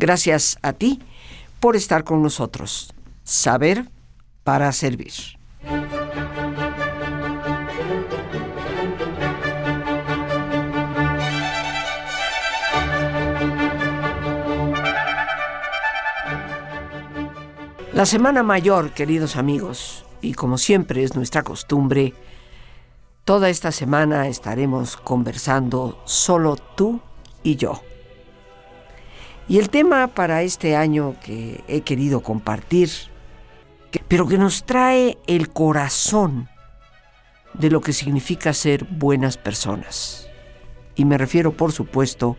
Gracias a ti por estar con nosotros. Saber para servir. La Semana Mayor, queridos amigos, y como siempre es nuestra costumbre, toda esta semana estaremos conversando solo tú y yo. Y el tema para este año que he querido compartir, pero que nos trae el corazón de lo que significa ser buenas personas. Y me refiero, por supuesto,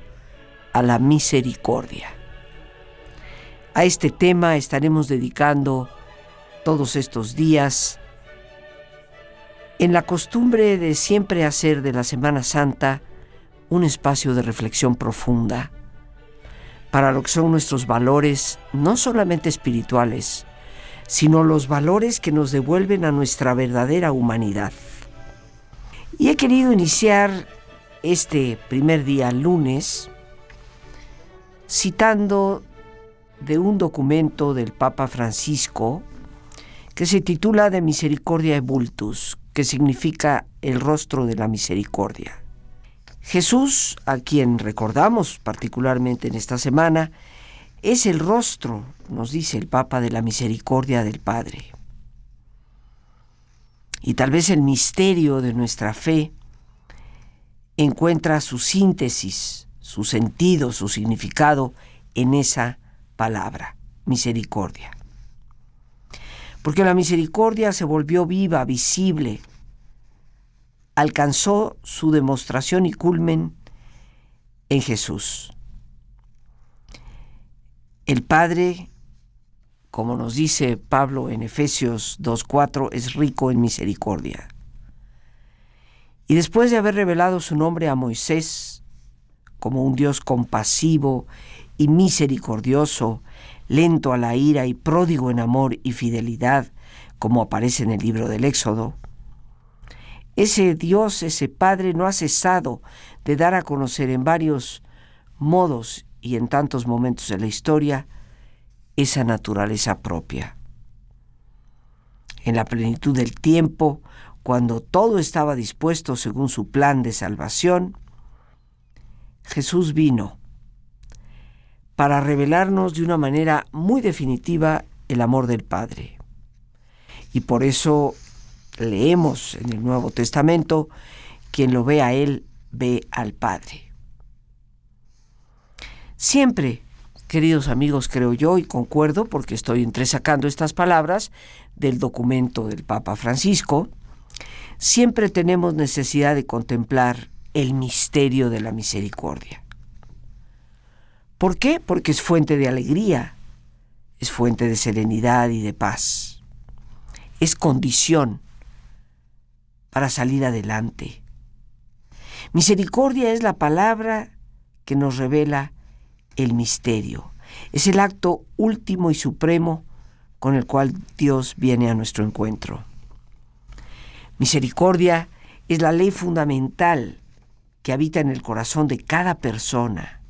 a la misericordia. A este tema estaremos dedicando todos estos días en la costumbre de siempre hacer de la Semana Santa un espacio de reflexión profunda para lo que son nuestros valores, no solamente espirituales, sino los valores que nos devuelven a nuestra verdadera humanidad. Y he querido iniciar este primer día, lunes, citando de un documento del Papa Francisco que se titula De Misericordia Vultus, que significa el rostro de la misericordia. Jesús, a quien recordamos particularmente en esta semana, es el rostro, nos dice el Papa, de la misericordia del Padre. Y tal vez el misterio de nuestra fe encuentra su síntesis, su sentido, su significado en esa palabra, misericordia. Porque la misericordia se volvió viva, visible, alcanzó su demostración y culmen en Jesús. El Padre, como nos dice Pablo en Efesios 2:4, es rico en misericordia. Y después de haber revelado su nombre a Moisés como un Dios compasivo y misericordioso, lento a la ira y pródigo en amor y fidelidad, como aparece en el libro del Éxodo, ese Dios, ese Padre, no ha cesado de dar a conocer en varios modos y en tantos momentos de la historia esa naturaleza propia. En la plenitud del tiempo, cuando todo estaba dispuesto según su plan de salvación, Jesús vino para revelarnos de una manera muy definitiva el amor del Padre. Y por eso leemos en el Nuevo Testamento, quien lo ve a Él, ve al Padre. Siempre, queridos amigos, creo yo, y concuerdo porque estoy entresacando estas palabras del documento del Papa Francisco, siempre tenemos necesidad de contemplar el misterio de la misericordia. ¿Por qué? Porque es fuente de alegría, es fuente de serenidad y de paz. Es condición para salir adelante. Misericordia es la palabra que nos revela el misterio. Es el acto último y supremo con el cual Dios viene a nuestro encuentro. Misericordia es la ley fundamental que habita en el corazón de cada persona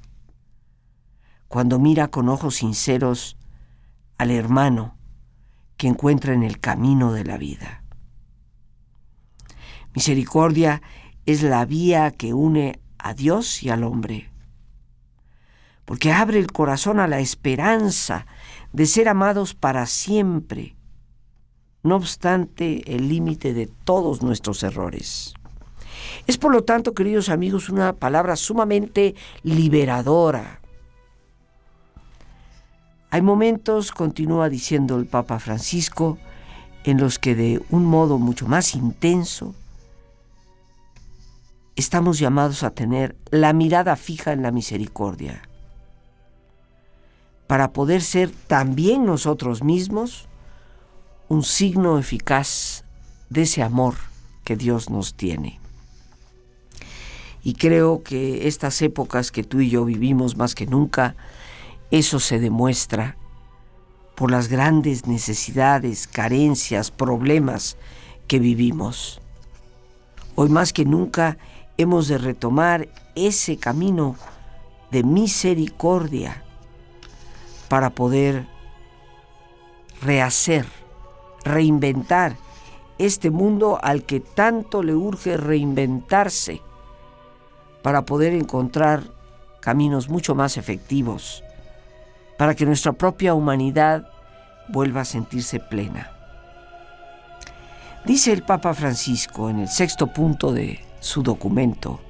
cuando mira con ojos sinceros al hermano que encuentra en el camino de la vida. Misericordia es la vía que une a Dios y al hombre, porque abre el corazón a la esperanza de ser amados para siempre, no obstante el límite de todos nuestros errores. Es por lo tanto, queridos amigos, una palabra sumamente liberadora. Hay momentos, continúa diciendo el Papa Francisco, en los que de un modo mucho más intenso estamos llamados a tener la mirada fija en la misericordia, para poder ser también nosotros mismos un signo eficaz de ese amor que Dios nos tiene. Y creo que estas épocas que tú y yo vivimos más que nunca, eso se demuestra por las grandes necesidades, carencias, problemas que vivimos. Hoy más que nunca hemos de retomar ese camino de misericordia para poder rehacer, reinventar este mundo al que tanto le urge reinventarse para poder encontrar caminos mucho más efectivos, para que nuestra propia humanidad vuelva a sentirse plena. Dice el Papa Francisco en el 6º punto de su documento: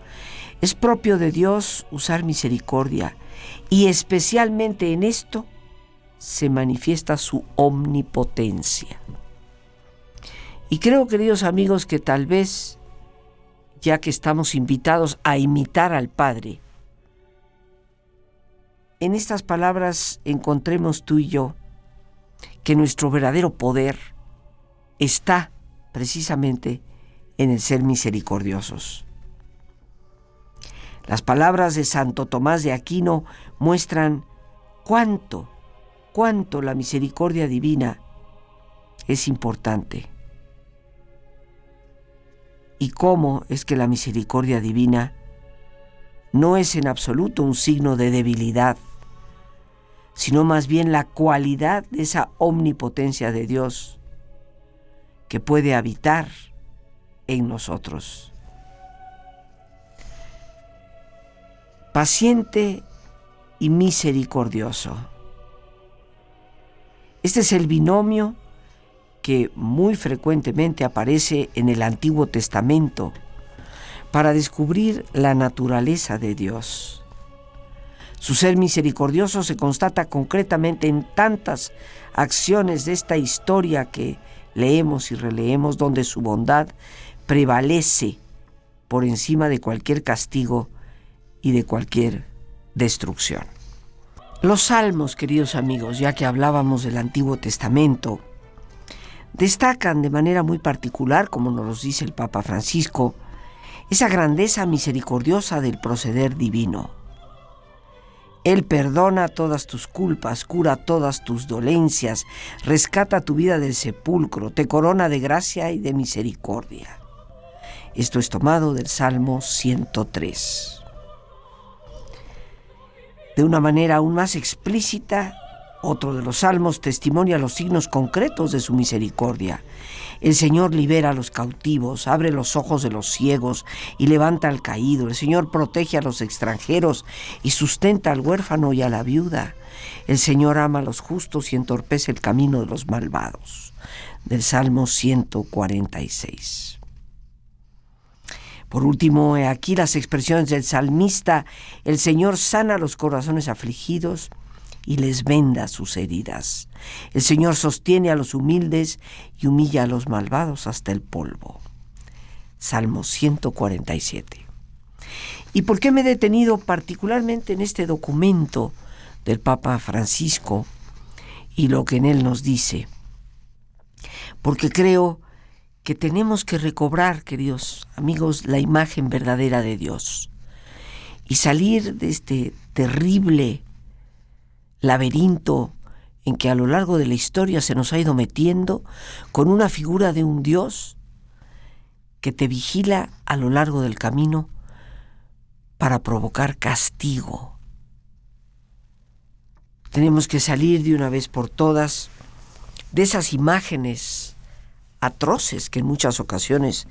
es propio de Dios usar misericordia, y especialmente en esto se manifiesta su omnipotencia. Y creo, queridos amigos, que tal vez, ya que estamos invitados a imitar al Padre, en estas palabras encontremos tú y yo que nuestro verdadero poder está precisamente en el ser misericordiosos. Las palabras de Santo Tomás de Aquino muestran cuánto la misericordia divina es importante y cómo es que la misericordia divina no es en absoluto un signo de debilidad, sino más bien la cualidad de esa omnipotencia de Dios que puede habitar en nosotros. Paciente y misericordioso. Este es el binomio que muy frecuentemente aparece en el Antiguo Testamento para descubrir la naturaleza de Dios. Su ser misericordioso se constata concretamente en tantas acciones de esta historia que leemos y releemos, donde su bondad prevalece por encima de cualquier castigo y de cualquier destrucción. Los salmos, queridos amigos, ya que hablábamos del Antiguo Testamento, destacan de manera muy particular, como nos lo dice el Papa Francisco, esa grandeza misericordiosa del proceder divino. Él perdona todas tus culpas, cura todas tus dolencias, rescata tu vida del sepulcro, te corona de gracia y de misericordia. Esto es tomado del Salmo 103. De una manera aún más explícita, otro de los salmos testimonia los signos concretos de su misericordia. El Señor libera a los cautivos, abre los ojos de los ciegos y levanta al caído. El Señor protege a los extranjeros y sustenta al huérfano y a la viuda. El Señor ama a los justos y entorpece el camino de los malvados. Del Salmo 146. Por último, he aquí las expresiones del salmista: el Señor sana los corazones afligidos y les venda sus heridas. El Señor sostiene a los humildes y humilla a los malvados hasta el polvo. Salmo 147. ¿Y por qué me he detenido particularmente en este documento del Papa Francisco y lo que en él nos dice? Porque creo que tenemos que recobrar, queridos amigos, la imagen verdadera de Dios y salir de este terrible laberinto en que a lo largo de la historia se nos ha ido metiendo, con una figura de un Dios que te vigila a lo largo del camino para provocar castigo. Tenemos que salir de una vez por todas de esas imágenes atroces que en muchas ocasiones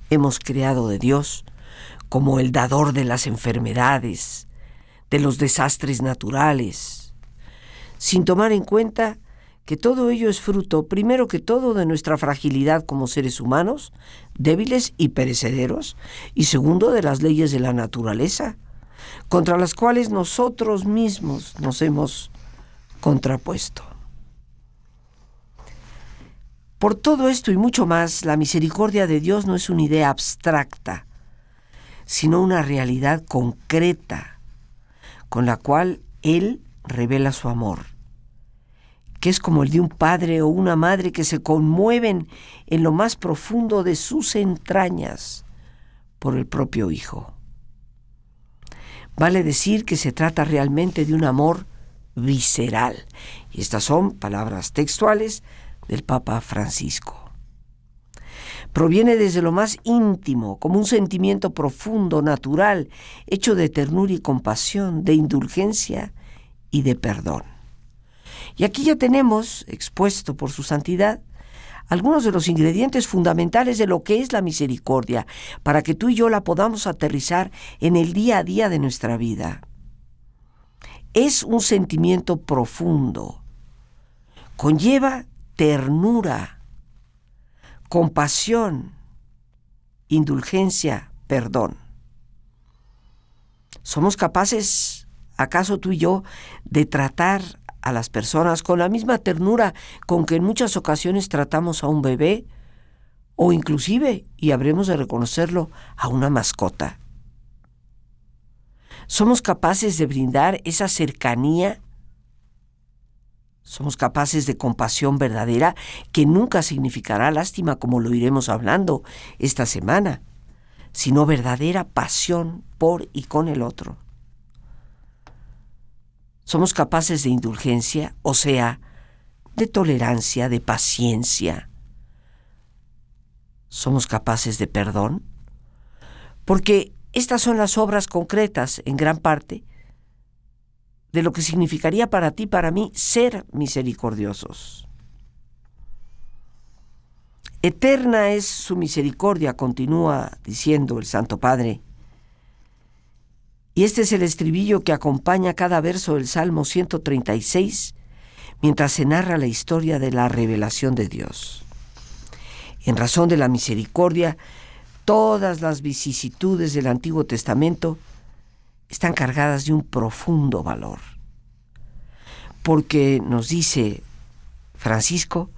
hemos creado de Dios, como el dador de las enfermedades, de los desastres naturales, sin tomar en cuenta que todo ello es fruto, primero que todo, de nuestra fragilidad como seres humanos, débiles y perecederos, y segundo, de las leyes de la naturaleza, contra las cuales nosotros mismos nos hemos contrapuesto. Por todo esto y mucho más, la misericordia de Dios no es una idea abstracta, sino una realidad concreta, con la cual Él revela su amor, que es como el de un padre o una madre que se conmueven en lo más profundo de sus entrañas por el propio hijo. Vale decir que se trata realmente de un amor visceral, y estas son palabras textuales del Papa Francisco. Proviene desde lo más íntimo, como un sentimiento profundo, natural, hecho de ternura y compasión, de indulgencia y de perdón. Y aquí ya tenemos expuesto por su santidad algunos de los ingredientes fundamentales de lo que es la misericordia, para que tú y yo la podamos aterrizar en el día a día de nuestra vida. Es un sentimiento profundo, conlleva ternura, compasión, indulgencia, perdón. ¿Somos capaces, acaso tú y yo, de tratar a las personas con la misma ternura con que en muchas ocasiones tratamos a un bebé o inclusive, y habremos de reconocerlo, a una mascota? ¿Somos capaces de brindar esa cercanía? ¿Somos capaces de compasión verdadera que nunca significará lástima, como lo iremos hablando esta semana, sino verdadera pasión por y con el otro? Somos capaces de indulgencia, o sea, de tolerancia, de paciencia. Somos capaces de perdón, porque estas son las obras concretas, en gran parte, de lo que significaría para ti, para mí, ser misericordiosos. Eterna es su misericordia, continúa diciendo el Santo Padre. Y este es el estribillo que acompaña cada verso del Salmo 136, mientras se narra la historia de la revelación de Dios. En razón de la misericordia, todas las vicisitudes del Antiguo Testamento están cargadas de un profundo valor. Porque, nos dice Francisco,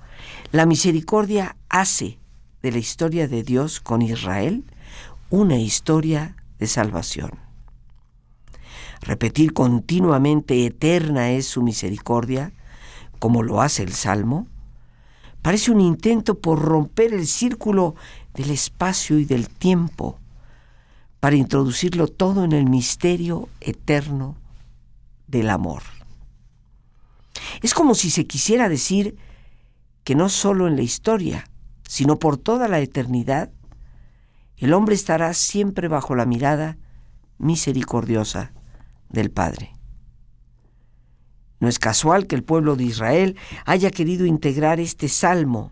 la misericordia hace de la historia de Dios con Israel una historia de salvación. Repetir continuamente eterna es su misericordia, como lo hace el Salmo, parece un intento por romper el círculo del espacio y del tiempo, para introducirlo todo en el misterio eterno del amor. Es como si se quisiera decir que no solo en la historia, sino por toda la eternidad, el hombre estará siempre bajo la mirada misericordiosa del Padre. No es casual que el pueblo de Israel haya querido integrar este salmo,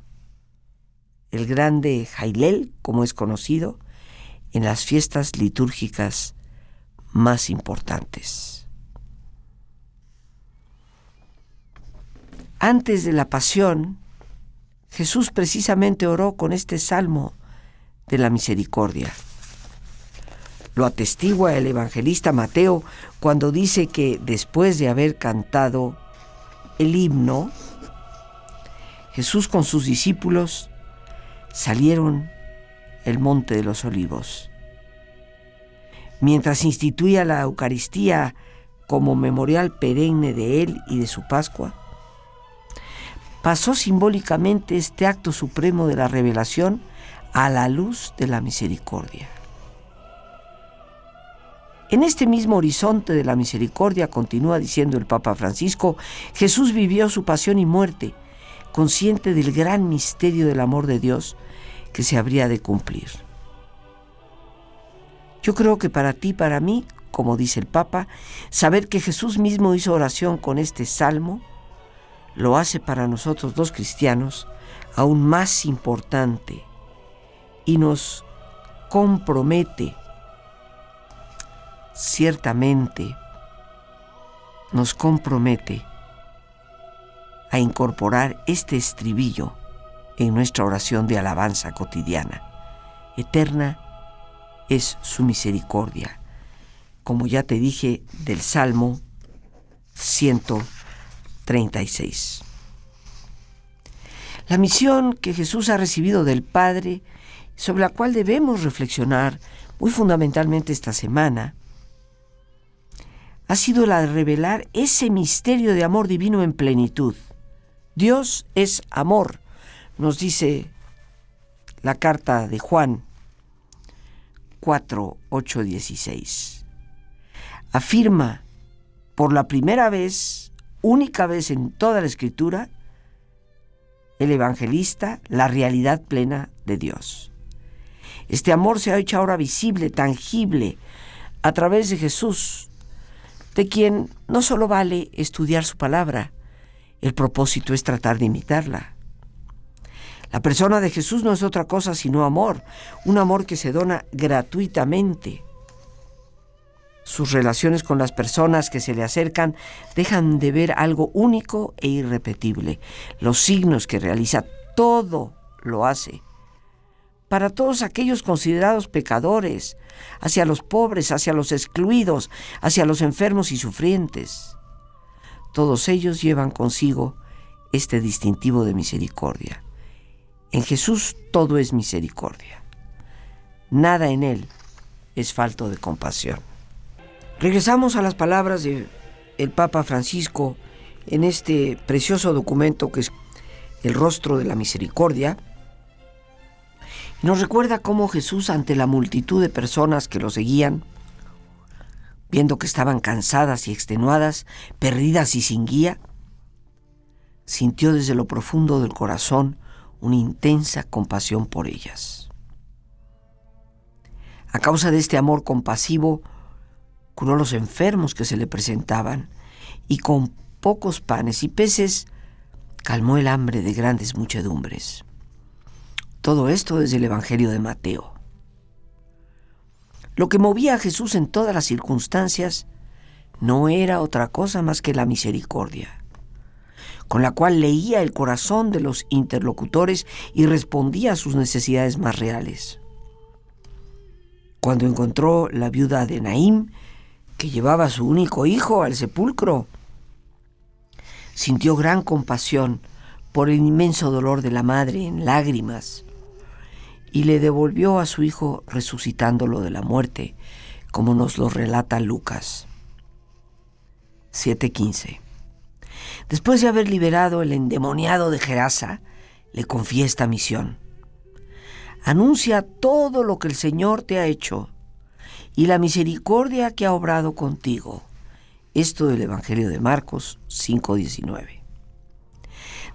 el grande Jailel, como es conocido, en las fiestas litúrgicas más importantes. Antes de la pasión, Jesús precisamente oró con este salmo de la misericordia. Lo atestigua el evangelista Mateo cuando dice que después de haber cantado el himno, Jesús con sus discípulos salieron el monte de los Olivos. Mientras instituía la Eucaristía como memorial perenne de él y de su Pascua, pasó simbólicamente este acto supremo de la revelación a la luz de la misericordia. En este mismo horizonte de la misericordia, continúa diciendo el Papa Francisco, Jesús vivió su pasión y muerte, consciente del gran misterio del amor de Dios que se habría de cumplir. Yo creo que para ti, para mí, como dice el Papa, saber que Jesús mismo hizo oración con este salmo, lo hace para nosotros los cristianos aún más importante y nos compromete, ciertamente nos compromete a incorporar este estribillo en nuestra oración de alabanza cotidiana. Eterna es su misericordia, como ya te dije del Salmo 136. La misión que Jesús ha recibido del Padre, sobre la cual debemos reflexionar muy fundamentalmente esta semana, ha sido la de revelar ese misterio de amor divino en plenitud. Dios es amor, nos dice la carta de Juan 4, 8, 16. Afirma por la primera vez, única vez en toda la Escritura, el evangelista, la realidad plena de Dios. Este amor se ha hecho ahora visible, tangible, a través de Jesús, de quien no solo vale estudiar su palabra El propósito es tratar de imitarla. La persona de Jesús no es otra cosa sino amor, un amor que se dona gratuitamente. Sus relaciones con las personas que se le acercan dejan de ver algo único e irrepetible. Los signos que realiza, todo lo hace para todos aquellos considerados pecadores, hacia los pobres, hacia los excluidos, hacia los enfermos y sufrientes. Todos ellos llevan consigo este distintivo de misericordia. En Jesús todo es misericordia. Nada en Él es falto de compasión. Regresamos a las palabras del Papa Francisco en este precioso documento que es El rostro de la misericordia. Nos recuerda cómo Jesús, ante la multitud de personas que lo seguían, viendo que estaban cansadas y extenuadas, perdidas y sin guía, sintió desde lo profundo del corazón una intensa compasión por ellas. A causa de este amor compasivo, curó a los enfermos que se le presentaban y con pocos panes y peces calmó el hambre de grandes muchedumbres. Todo esto desde el Evangelio de Mateo. Lo que movía a Jesús en todas las circunstancias no era otra cosa más que la misericordia, con la cual leía el corazón de los interlocutores y respondía a sus necesidades más reales. Cuando encontró la viuda de Naín, que llevaba a su único hijo al sepulcro, sintió gran compasión por el inmenso dolor de la madre en lágrimas y le devolvió a su hijo resucitándolo de la muerte, como nos lo relata Lucas 7:15. Después de haber liberado el endemoniado de Gerasa, le confía esta misión: anuncia todo lo que el Señor te ha hecho y la misericordia que ha obrado contigo. Esto del Evangelio de Marcos 5:19.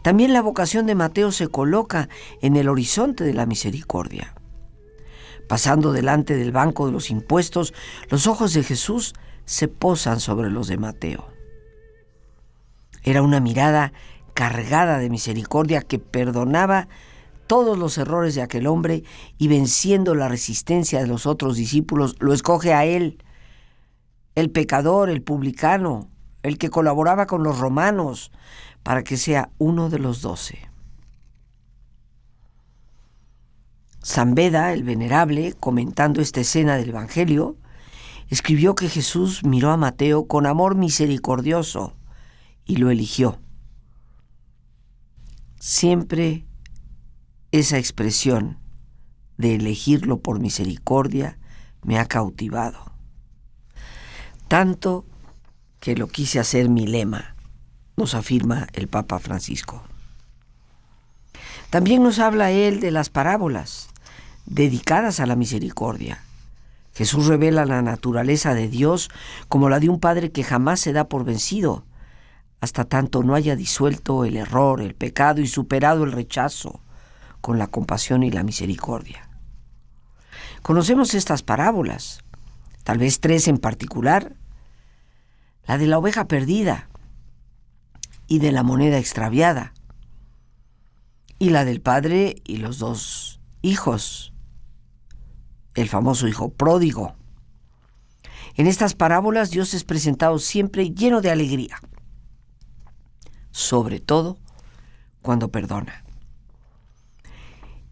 También la vocación de Mateo se coloca en el horizonte de la misericordia. Pasando delante del banco de los impuestos, los ojos de Jesús se posan sobre los de Mateo. Era una mirada cargada de misericordia que perdonaba todos los errores de aquel hombre y, venciendo la resistencia de los otros discípulos, lo escoge a él, el pecador, el publicano, el que colaboraba con los romanos, para que sea uno de los 12. San Beda, el venerable, comentando esta escena del Evangelio, escribió que Jesús miró a Mateo con amor misericordioso y lo eligió. Siempre esa expresión de elegirlo por misericordia me ha cautivado, tanto que lo quise hacer mi lema, nos afirma el Papa Francisco. También nos habla él de las parábolas dedicadas a la misericordia. Jesús revela la naturaleza de Dios como la de un padre que jamás se da por vencido, hasta tanto no haya disuelto el error, el pecado y superado el rechazo con la compasión y la misericordia. Conocemos estas parábolas, tal vez 3 en particular: la de la oveja perdida y de la moneda extraviada, y la del padre y los 2 hijos, el famoso hijo pródigo. En estas parábolas Dios es presentado siempre lleno de alegría, sobre todo cuando perdona.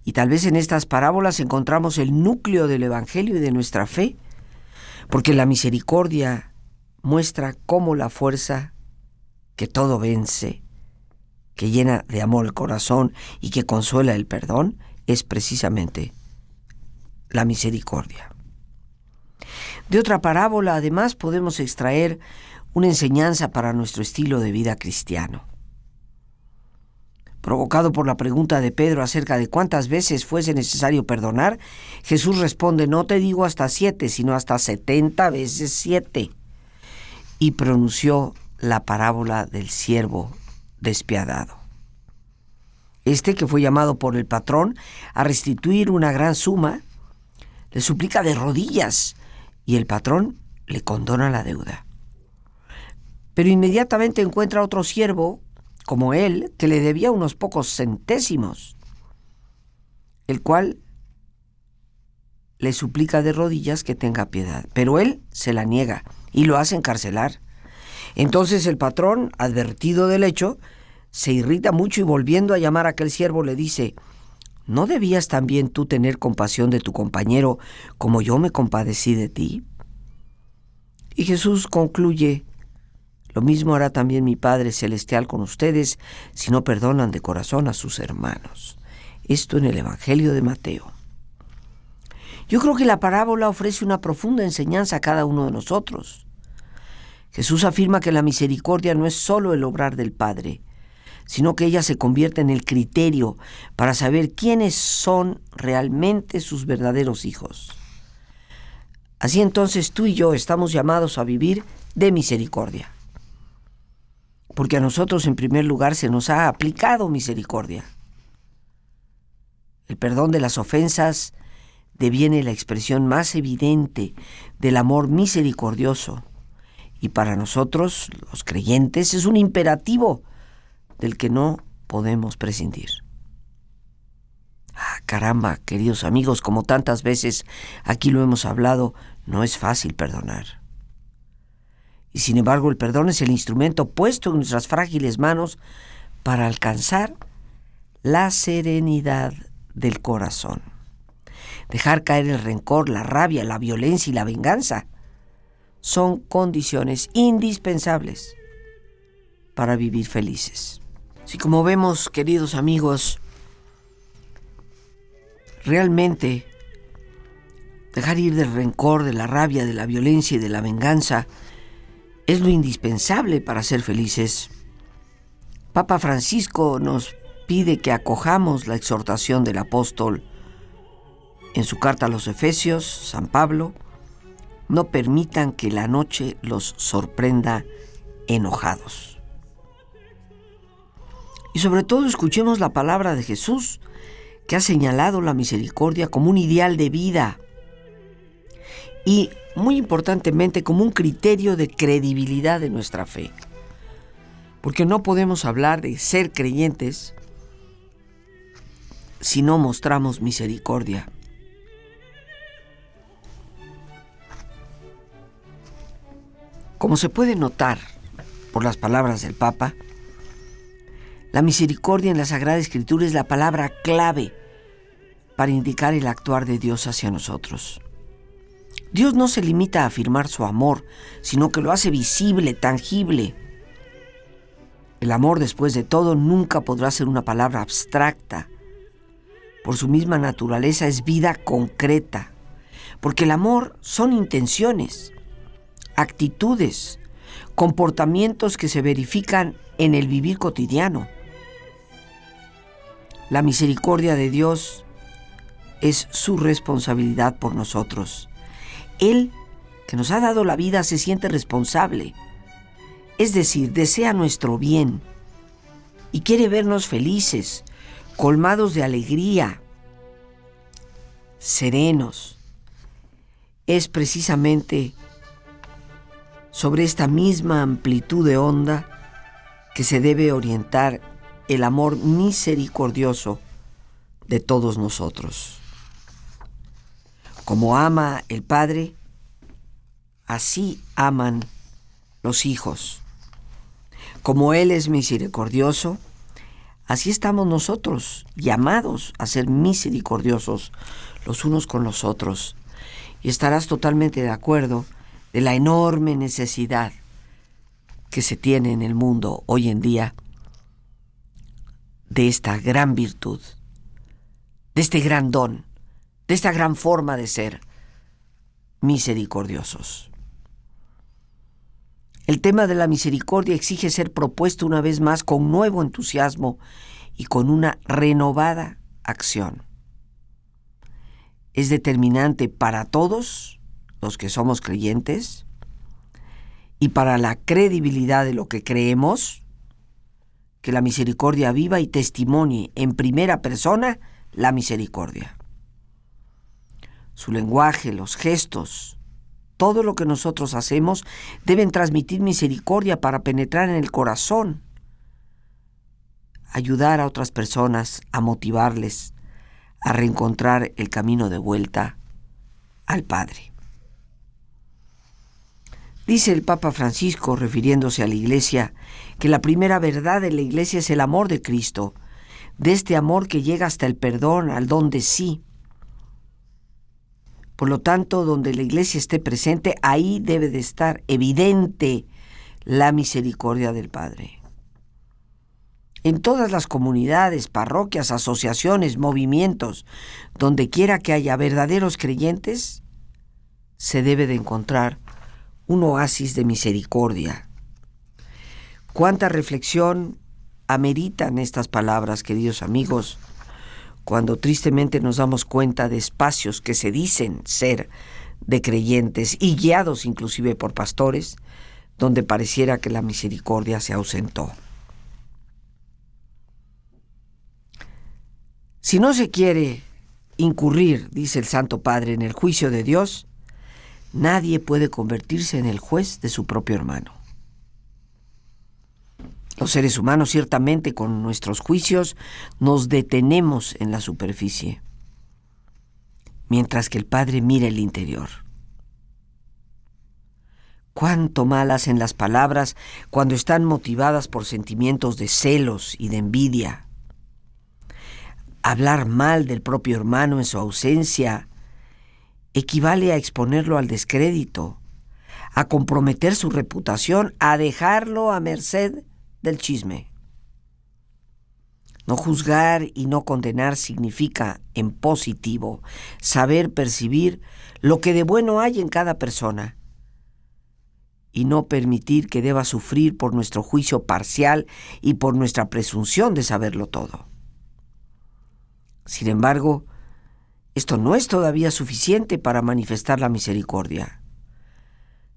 Y tal vez en estas parábolas encontramos el núcleo del Evangelio y de nuestra fe, porque la misericordia muestra cómo la fuerza que todo vence, que llena de amor el corazón y que consuela el perdón, es precisamente la misericordia. De otra parábola, además, podemos extraer una enseñanza para nuestro estilo de vida cristiano. Provocado por la pregunta de Pedro acerca de cuántas veces fuese necesario perdonar, Jesús responde: no te digo hasta 7, sino hasta 70 veces 7. Y pronunció la parábola del siervo despiadado. Este, que fue llamado por el patrón a restituir una gran suma, le suplica de rodillas y el patrón le condona la deuda. Pero inmediatamente encuentra otro siervo como él, que le debía unos pocos centésimos, el cual le suplica de rodillas que tenga piedad, pero él se la niega y lo hace encarcelar. Entonces el patrón, advertido del hecho, se irrita mucho y volviendo a llamar a aquel siervo le dice: ¿no debías también tú tener compasión de tu compañero como yo me compadecí de ti? Y Jesús concluye: lo mismo hará también mi Padre Celestial con ustedes si no perdonan de corazón a sus hermanos. Esto en el Evangelio de Mateo. Yo creo que la parábola ofrece una profunda enseñanza a cada uno de nosotros. Jesús afirma que la misericordia no es solo el obrar del Padre, sino que ella se convierte en el criterio para saber quiénes son realmente sus verdaderos hijos. Así entonces tú y yo estamos llamados a vivir de misericordia, porque a nosotros en primer lugar se nos ha aplicado misericordia. El perdón de las ofensas deviene la expresión más evidente del amor misericordioso, y para nosotros, los creyentes, es un imperativo del que no podemos prescindir. Caramba, queridos amigos, como tantas veces aquí lo hemos hablado, no es fácil perdonar. Y sin embargo, el perdón es el instrumento puesto en nuestras frágiles manos para alcanzar la serenidad del corazón. Dejar caer el rencor, la rabia, la violencia y la venganza son condiciones indispensables para vivir felices. Si como vemos, queridos amigos, realmente dejar ir del rencor, de la rabia, de la violencia y de la venganza es lo indispensable para ser felices, Papa Francisco nos pide que acojamos la exhortación del apóstol en su carta a los Efesios, San Pablo: no permitan que la noche los sorprenda enojados. Y sobre todo escuchemos la palabra de Jesús, que ha señalado la misericordia como un ideal de vida y, muy importantemente, como un criterio de credibilidad de nuestra fe. Porque no podemos hablar de ser creyentes si no mostramos misericordia. Como se puede notar por las palabras del Papa, la misericordia en la Sagrada Escritura es la palabra clave para indicar el actuar de Dios hacia nosotros. Dios no se limita a afirmar su amor, sino que lo hace visible, tangible. El amor, después de todo, nunca podrá ser una palabra abstracta. Por su misma naturaleza es vida concreta, porque el amor son intenciones, actitudes, comportamientos que se verifican en el vivir cotidiano. La misericordia de Dios es su responsabilidad por nosotros. Él, que nos ha dado la vida, se siente responsable, es decir, desea nuestro bien y quiere vernos felices, colmados de alegría, serenos. Es precisamente sobre esta misma amplitud de onda que se debe orientar el amor misericordioso de todos nosotros. Como ama el Padre, así aman los hijos. Como Él es misericordioso, así estamos nosotros, llamados a ser misericordiosos los unos con los otros. Y estarás totalmente de acuerdo de la enorme necesidad que se tiene en el mundo hoy en día de esta gran virtud, de este gran don, de esta gran forma de ser misericordiosos. El tema de la misericordia exige ser propuesto una vez más con nuevo entusiasmo y con una renovada acción. Es determinante para todos los que somos creyentes y para la credibilidad de lo que creemos, que la misericordia viva y testimonie en primera persona la misericordia. Su lenguaje, los gestos, todo lo que nosotros hacemos deben transmitir misericordia para penetrar en el corazón ayudar a otras personas, a motivarles a reencontrar el camino de vuelta al Padre. Dice el Papa Francisco, refiriéndose a la Iglesia, que la primera verdad de la Iglesia es el amor de Cristo, de este amor que llega hasta el perdón, al don de sí. Por lo tanto, donde la Iglesia esté presente, ahí debe de estar evidente la misericordia del Padre. En todas las comunidades, parroquias, asociaciones, movimientos, donde quiera que haya verdaderos creyentes, se debe de encontrar un oasis de misericordia. Cuánta reflexión ameritan estas palabras, queridos amigos, cuando tristemente nos damos cuenta de espacios que se dicen ser de creyentes y guiados inclusive por pastores, donde pareciera que la misericordia se ausentó. Si no se quiere incurrir, dice el Santo Padre, en el juicio de Dios, nadie puede convertirse en el juez de su propio hermano. Los seres humanos, ciertamente, con nuestros juicios, nos detenemos en la superficie, mientras que el Padre mira el interior. Cuánto mal hacen las palabras cuando están motivadas por sentimientos de celos y de envidia. Hablar mal del propio hermano en su ausencia equivale a exponerlo al descrédito, a comprometer su reputación, a dejarlo a merced del chisme. No juzgar y no condenar significa, en positivo, saber percibir lo que de bueno hay en cada persona y no permitir que deba sufrir por nuestro juicio parcial y por nuestra presunción de saberlo todo. Sin embargo, esto no es todavía suficiente para manifestar la misericordia.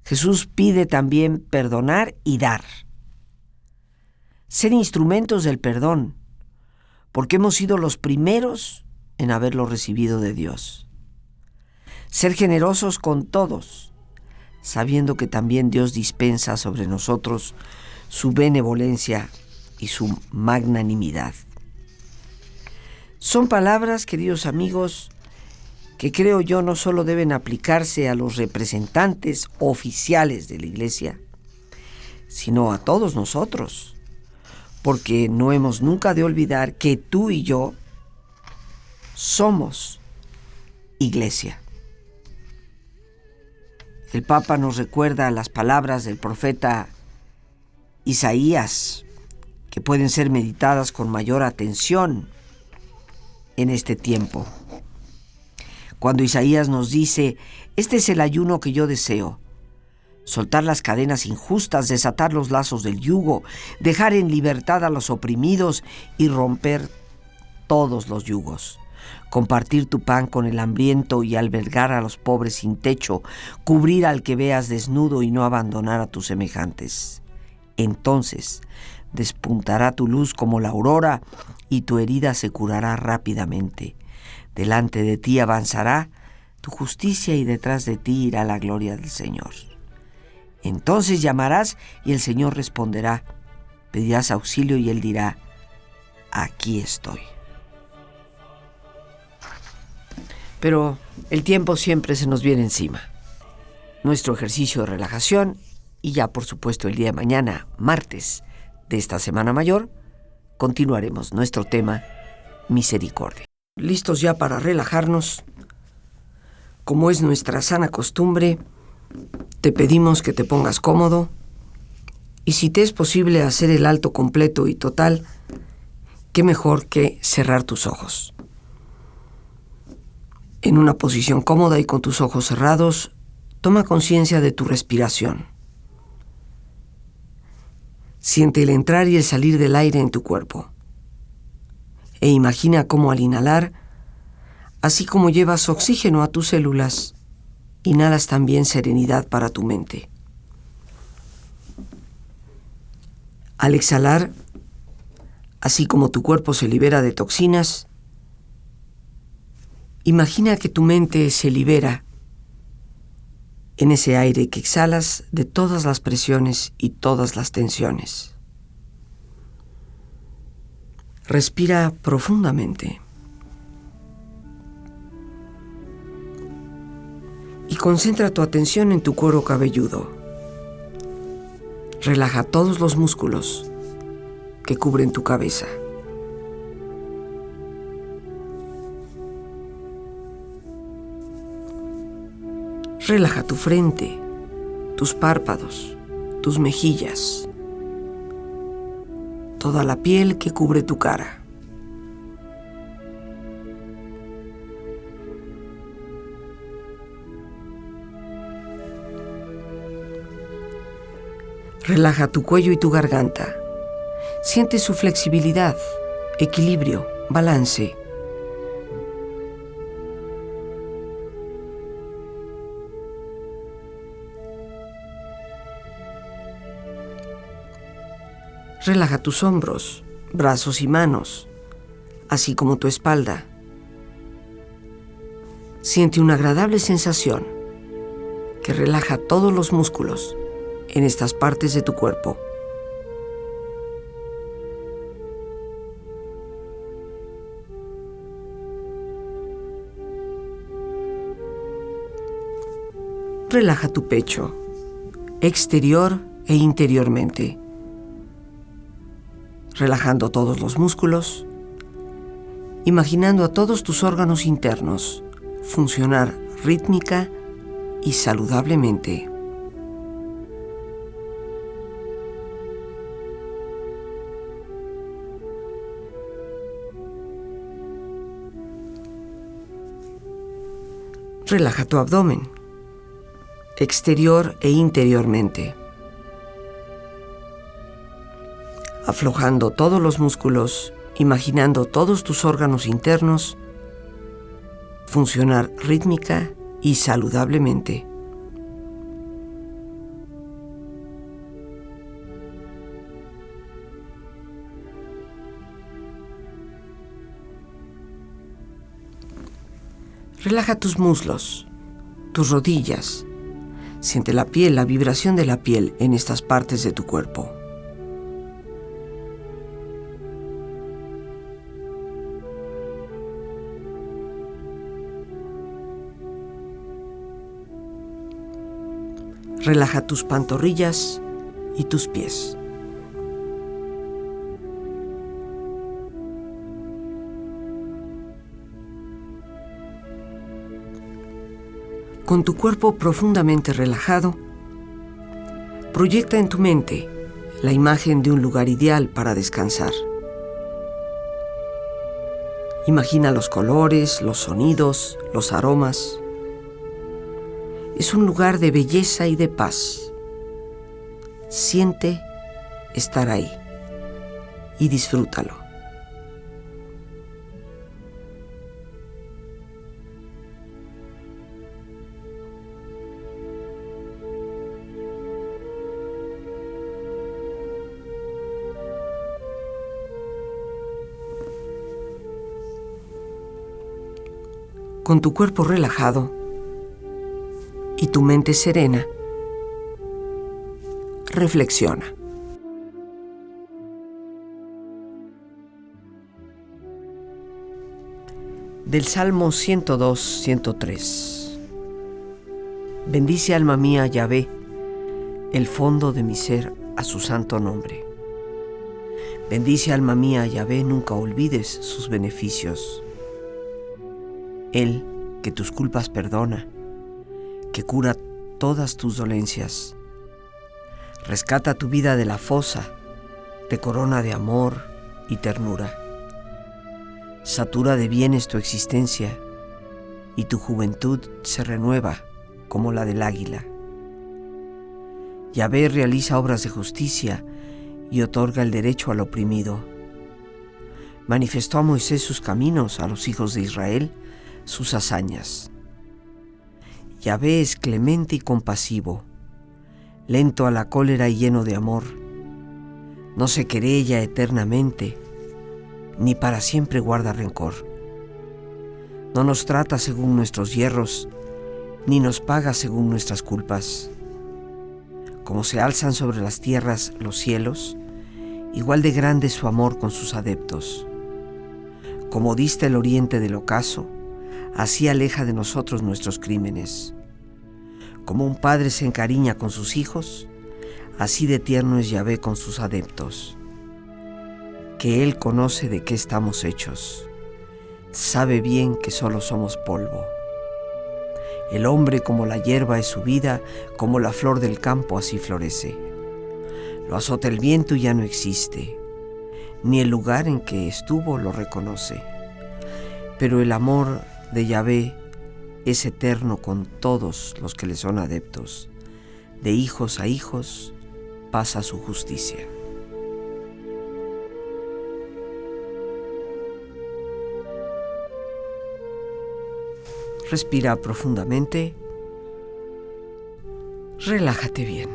Jesús pide también perdonar y dar. Ser instrumentos del perdón, porque hemos sido los primeros en haberlo recibido de Dios. Ser generosos con todos, sabiendo que también Dios dispensa sobre nosotros su benevolencia y su magnanimidad. Son palabras, queridos amigos, que creo yo no solo deben aplicarse a los representantes oficiales de la Iglesia, sino a todos nosotros, porque no hemos nunca de olvidar que tú y yo somos Iglesia. El Papa nos recuerda las palabras del profeta Isaías, que pueden ser meditadas con mayor atención en este tiempo. Cuando Isaías nos dice: este es el ayuno que yo deseo, soltar las cadenas injustas, desatar los lazos del yugo, dejar en libertad a los oprimidos y romper todos los yugos, compartir tu pan con el hambriento y albergar a los pobres sin techo, cubrir al que veas desnudo y no abandonar a tus semejantes. Entonces despuntará tu luz como la aurora y tu herida se curará rápidamente. Delante de ti avanzará tu justicia y detrás de ti irá la gloria del Señor. Entonces llamarás y el Señor responderá. Pedirás auxilio y Él dirá: aquí estoy. Pero el tiempo siempre se nos viene encima. Nuestro ejercicio de relajación y ya por supuesto el día de mañana, martes de esta Semana Mayor, continuaremos nuestro tema misericordia. Listos ya para relajarnos. Como es nuestra sana costumbre, te pedimos que te pongas cómodo y si te es posible hacer el alto completo y total, qué mejor que cerrar tus ojos. En una posición cómoda y con tus ojos cerrados, toma conciencia de tu respiración. Siente el entrar y el salir del aire en tu cuerpo. E imagina cómo al inhalar, así como llevas oxígeno a tus células, inhalas también serenidad para tu mente. Al exhalar, así como tu cuerpo se libera de toxinas, imagina que tu mente se libera en ese aire que exhalas de todas las presiones y todas las tensiones. Respira profundamente y concentra tu atención en tu cuero cabelludo. Relaja todos los músculos que cubren tu cabeza. Relaja tu frente, tus párpados, tus mejillas, toda la piel que cubre tu cara. Relaja tu cuello y tu garganta. Siente su flexibilidad, equilibrio, balance. Relaja tus hombros, brazos y manos, así como tu espalda. Siente una agradable sensación que relaja todos los músculos en estas partes de tu cuerpo. Relaja tu pecho, exterior e interiormente, relajando todos los músculos, imaginando a todos tus órganos internos funcionar rítmica y saludablemente. Relaja tu abdomen, exterior e interiormente, aflojando todos los músculos, imaginando todos tus órganos internos funcionar rítmica y saludablemente. Relaja tus muslos, tus rodillas. Siente la piel, la vibración de la piel en estas partes de tu cuerpo. Relaja tus pantorrillas y tus pies. Con tu cuerpo profundamente relajado, proyecta en tu mente la imagen de un lugar ideal para descansar. Imagina los colores, los sonidos, los aromas. Es un lugar de belleza y de paz. Siente estar ahí y disfrútalo. Con tu cuerpo relajado y tu mente serena, reflexiona. Del Salmo 102, 103. Bendice alma mía a Yahvé, el fondo de mi ser a su santo nombre. Bendice alma mía a Yahvé, nunca olvides sus beneficios. Él, que tus culpas perdona, que cura todas tus dolencias, rescata tu vida de la fosa, te corona de amor y ternura, satura de bienes tu existencia, y tu juventud se renueva como la del águila. Yahvé realiza obras de justicia y otorga el derecho al oprimido. Manifestó a Moisés sus caminos, a los hijos de Israel sus hazañas. Yahvé es clemente y compasivo, lento a la cólera y lleno de amor. No se querella eternamente, ni para siempre guarda rencor. No nos trata según nuestros yerros, ni nos paga según nuestras culpas. Como se alzan sobre las tierras los cielos, igual de grande su amor con sus adeptos. Como dista el oriente del ocaso, así aleja de nosotros nuestros crímenes. Como un padre se encariña con sus hijos, así de tierno es Yahvé con sus adeptos. Que Él conoce de qué estamos hechos, sabe bien que solo somos polvo. El hombre como la hierba es su vida, como la flor del campo así florece. Lo azota el viento y ya no existe, ni el lugar en que estuvo lo reconoce. Pero el amor de Yahvé es eterno con todos los que le son adeptos. De hijos a hijos pasa su justicia. Respira profundamente. Relájate bien.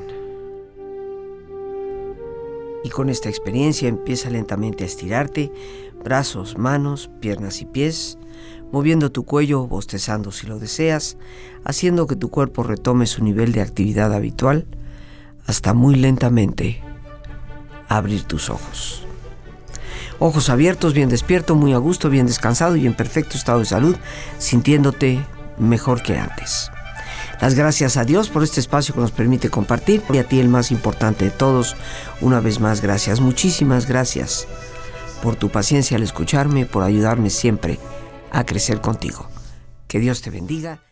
Y con esta experiencia empieza lentamente a estirarte, brazos, manos, piernas y pies, moviendo tu cuello, bostezando si lo deseas, haciendo que tu cuerpo retome su nivel de actividad habitual, hasta muy lentamente abrir tus ojos. Ojos abiertos, bien despierto, muy a gusto, bien descansado y en perfecto estado de salud, sintiéndote mejor que antes. Las gracias a Dios por este espacio que nos permite compartir, y a ti el más importante de todos, una vez más gracias, muchísimas gracias por tu paciencia al escucharme, por ayudarme siempre a crecer contigo. Que Dios te bendiga.